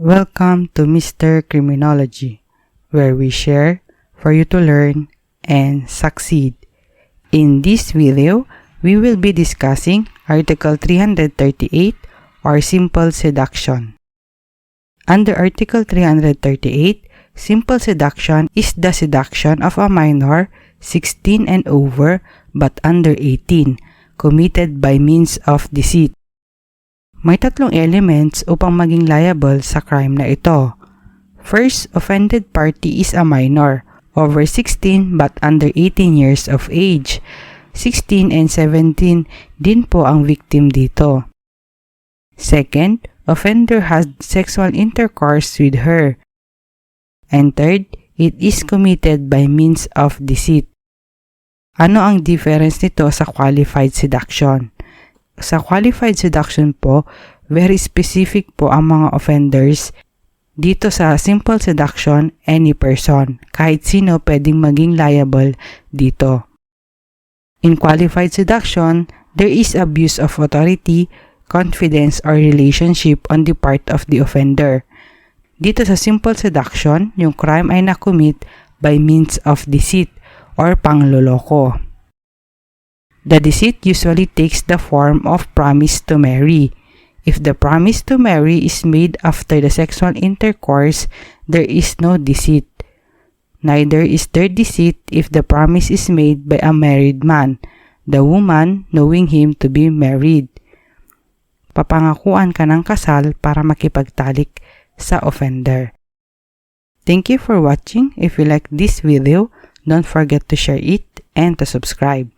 Welcome to Mr. Criminology, where we share for you to learn and succeed. In this video, we will be discussing Article 338 or Simple Seduction. Under Article 338, simple seduction is the seduction of a minor 16 and over but under 18, committed by means of deceit. May tatlong elements upang maging liable sa crime na ito. First, offended party is a minor, over 16 but under 18 years of age. 16 and 17 din po ang victim dito. Second, offender has sexual intercourse with her. And third, it is committed by means of deceit. Ano ang difference nito sa qualified seduction? Sa qualified seduction po, very specific po ang mga offenders. Dito sa simple seduction, any person, kahit sino pwedeng maging liable dito. In qualified seduction, there is abuse of authority, confidence, or relationship on the part of the offender. Dito sa simple seduction, yung crime ay nakomit by means of deceit or pangloloko. The deceit usually takes the form of promise to marry. If the promise to marry is made after the sexual intercourse, there is no deceit. Neither is there deceit if the promise is made by a married man, the woman knowing him to be married. Papangakuan ka ng kasal para makipagtalik sa offender. Thank you for watching. If you like this video, don't forget to share it and to subscribe.